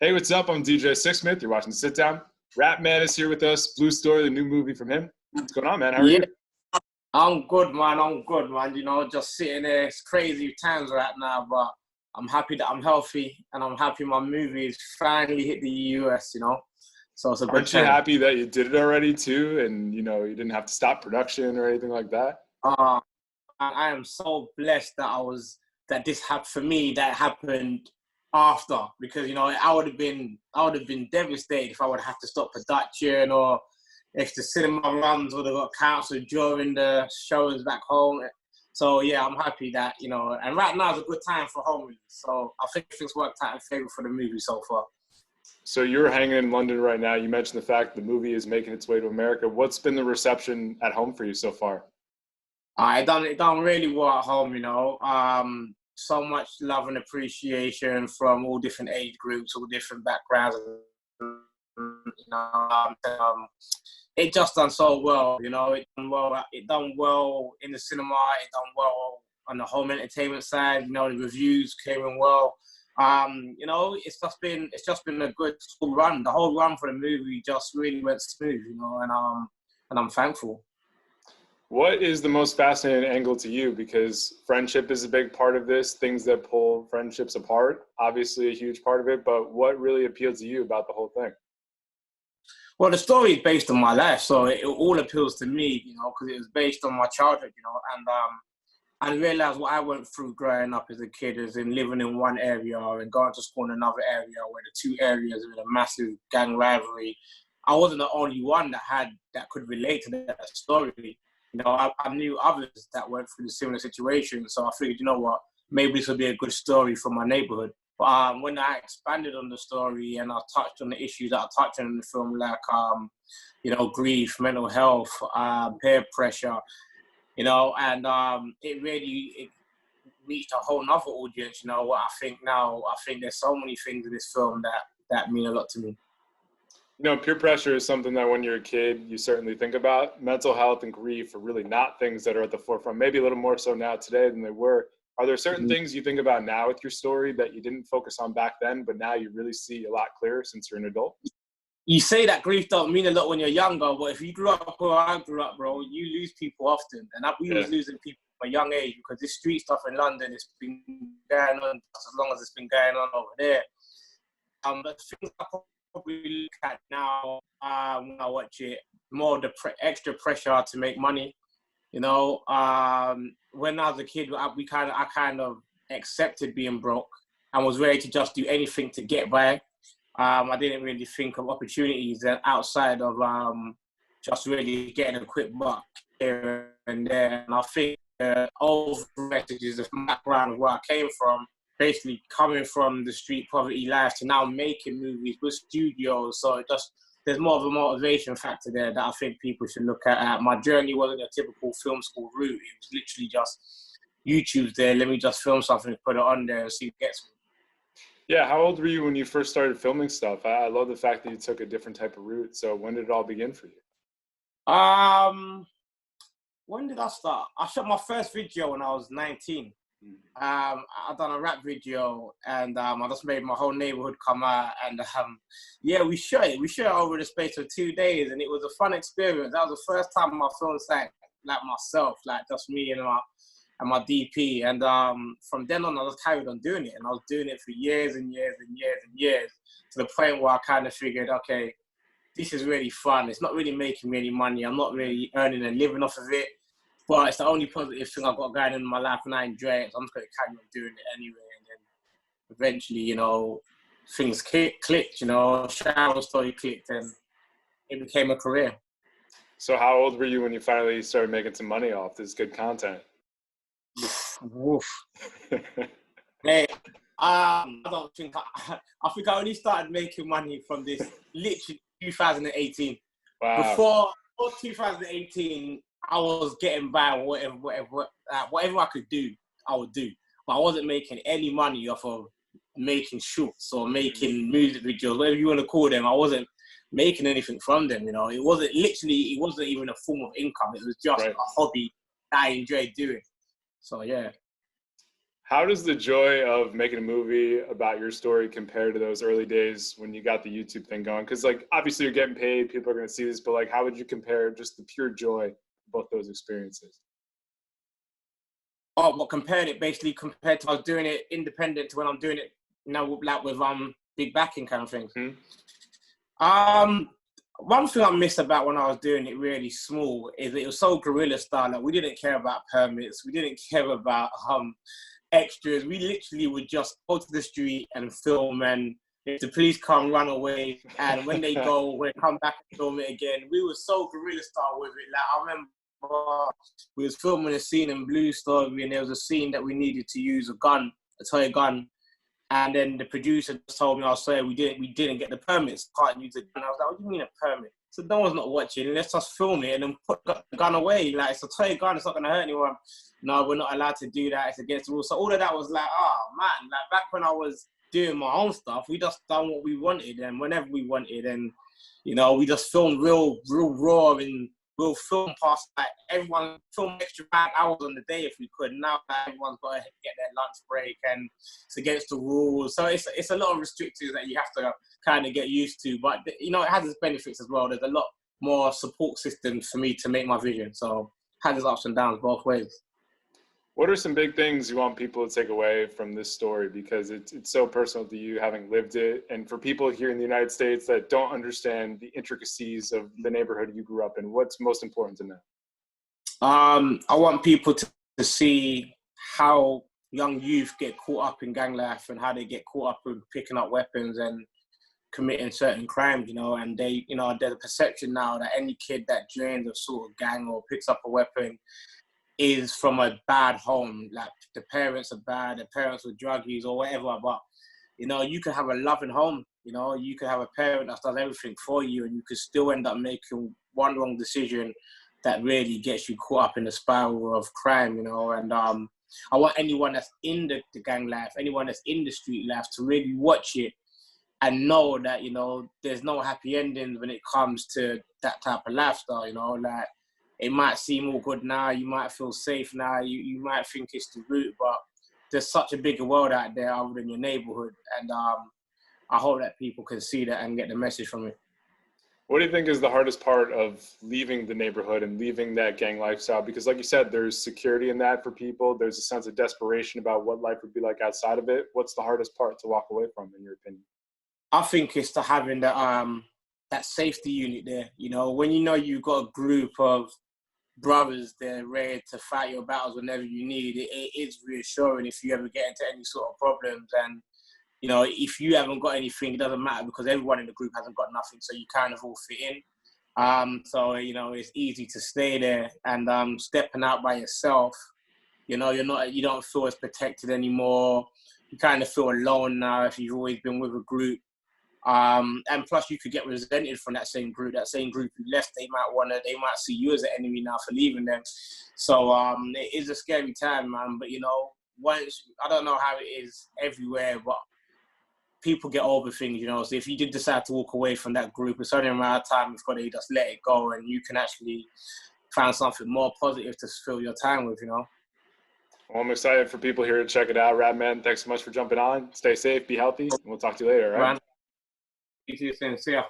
Hey, what's up? I'm DJ Sixsmith. You're watching Sit Down. Rapman is here with us. Blue Story, the new movie from him. What's going on, man? How are Yeah, you? I'm good, man. I'm good, man. Just sitting there. It's crazy times right now, but I'm happy that I'm healthy and I'm happy my movie has finally hit the US. So it's a good Aren't you time. happy that you did it already too, and you didn't have to stop production or anything like that? Uh, I am so blessed that this happened for me. That happened after because I would have been devastated if I would have to stop production or if the cinema runs would have got cancelled during the shows back home. So yeah, I'm happy that and right now is a good time for home release. So I think things worked out in favor for the movie so far. So you're hanging in London right now. You mentioned the fact the movie is making its way to America. What's been the reception at home for you so far? It done really well at home. So much love and appreciation from all different age groups, all different backgrounds. It just done so well. It done well. It done well in the cinema. It done well on the home entertainment side. The reviews came in well. It's just been a good full run. The whole run for the movie just really went smooth. And I'm thankful. What is the most fascinating angle to you? Because friendship is a big part of this, things that pull friendships apart, obviously a huge part of it, but what really appeals to you about the whole thing? Well, the story is based on my life, so it all appeals to me, because it was based on my childhood, and I realized what I went through growing up as a kid is in living in one area and going to school in another area where the two areas were a massive gang rivalry. I wasn't the only one that could relate to that story. I knew others that went through the similar situation, so I figured, you know what, maybe this would be a good story for my neighborhood. But when I expanded on the story and I touched on the issues that I touched on in the film, like grief, mental health, peer pressure, and it reached a whole nother audience. What I think now, I think there's so many things in this film that mean a lot to me. Peer pressure is something that when you're a kid, you certainly think about. Mental health and grief are really not things that are at the forefront, maybe a little more so now today than they were. Are there certain things you think about now with your story that you didn't focus on back then, but now you really see a lot clearer since you're an adult? You say that grief don't mean a lot when you're younger, but if you grew up where I grew up, bro, you lose people often. And we was losing people from a young age because this street stuff in London has been going on as long as it's been going on over there. But things I probably look at now when I watch it, more the extra pressure to make money. When I was a kid, I kind of accepted being broke and was ready to just do anything to get by. I didn't really think of opportunities outside of just really getting a quick buck here and there. And I think all messages of my background of where I came from, basically coming from the street poverty life to now making movies with studios. So there's more of a motivation factor there that I think people should look at. My journey wasn't a typical film school route. It was literally just YouTube's there. Let me just film something, put it on there and see what gets me. Yeah, how old were you when you first started filming stuff? I love the fact that you took a different type of route. So when did it all begin for you? When did I start? I shot my first video when I was 19. I done a rap video and I just made my whole neighborhood come out and we shot it. We shot it over the space of 2 days and it was a fun experience. That was the first time my film sang like myself, like just me and my DP. And from then on, I just carried on doing it. And I was doing it for years and years and years and years to the point where I kind of figured, okay, this is really fun. It's not really making me any money. I'm not really earning a living off of it. But it's the only positive thing I've got going in my life and I enjoy it. So I'm just going to carry on doing it anyway. And then eventually, things clicked, Sharon story clicked and it became a career. So how old were you when you finally started making some money off this good content? Woof. Hey, I don't think I think I only started making money from this literally 2018. Wow. Before 2018, I was getting by whatever I could do, I would do. But I wasn't making any money off of making shorts or making music videos, whatever you want to call them. I wasn't making anything from them. It wasn't even a form of income. It was just a hobby that I enjoyed doing. So yeah. How does the joy of making a movie about your story compare to those early days when you got the YouTube thing going? Because like obviously you're getting paid, people are going to see this, but like how would you compare just the pure joy of both those experiences? Oh, what compared it basically compared to I was doing it independent to when I'm doing it now, like with big backing kind of things. Hmm. Um, One thing I missed about when I was doing it really small is that it was so guerrilla style. Like we didn't care about permits, we didn't care about extras. We literally would just go to the street and film, and if the police come, run away, and when they go, we come back and film it again. We were so guerrilla style with it. Like I remember we was filming a scene in Blue Story, and there was a scene that we needed to use a toy gun. And then the producer told me, "I was saying we didn't get the permits, can't use it." And I was like, "What do you mean a permit?" So no one's not watching. Let's just film it and then put the gun away. Like it's a toy gun, it's not gonna hurt anyone. No, we're not allowed to do that. It's against the rules. So all of that was like, oh man, like back when I was doing my own stuff, we just done what we wanted and whenever we wanted, and we just filmed real raw, and we'll film past like everyone film extra 5 hours on the day if we could. Now everyone's got to get their lunch break and it's against the rules. So it's a lot of restrictions that you have to kind of get used to. But it has its benefits as well. There's a lot more support systems for me to make my vision. So it has its ups and downs both ways. What are some big things you want people to take away from this story? Because it's so personal to you having lived it. And for people here in the United States that don't understand the intricacies of the neighborhood you grew up in, what's most important to know? I want people to see how young youth get caught up in gang life and how they get caught up with picking up weapons and committing certain crimes, and there's a perception now that any kid that joins a sort of gang or picks up a weapon is from a bad home. Like the parents are bad, the parents were druggies or whatever, but you can have a loving home, you can have a parent that does everything for you and you could still end up making one wrong decision that really gets you caught up in the spiral of crime, and I want anyone that's in the gang life, anyone that's in the street life to really watch it and know that, there's no happy endings when it comes to that type of lifestyle, like it might seem all good now, you might feel safe now, you might think it's the route, but there's such a bigger world out there other than your neighborhood. And I hope that people can see that and get the message from it. What do you think is the hardest part of leaving the neighborhood and leaving that gang lifestyle? Because like you said, there's security in that for people. There's a sense of desperation about what life would be like outside of it. What's the hardest part to walk away from, in your opinion? I think it's to having that safety unit there. When you've got a group of brothers there ready to fight your battles whenever you need, it is reassuring if you ever get into any sort of problems. And if you haven't got anything, it doesn't matter because everyone in the group hasn't got nothing, so you kind of all fit in. So it's easy to stay there. And stepping out by yourself, you don't feel as protected anymore. You kind of feel alone now if you've always been with a group. And plus you could get resented from that same group who left. They might see you as an enemy now for leaving them. So it is a scary time, man. But once, I don't know how it is everywhere, but people get over things, so if you did decide to walk away from that group, it's only a matter of time before they just let it go and you can actually find something more positive to fill your time with. Well, I'm excited for people here to check it out. Rapman, thanks so much for jumping on. Stay safe, be healthy, and we'll talk to you later, all right? Man, see you soon. See ya.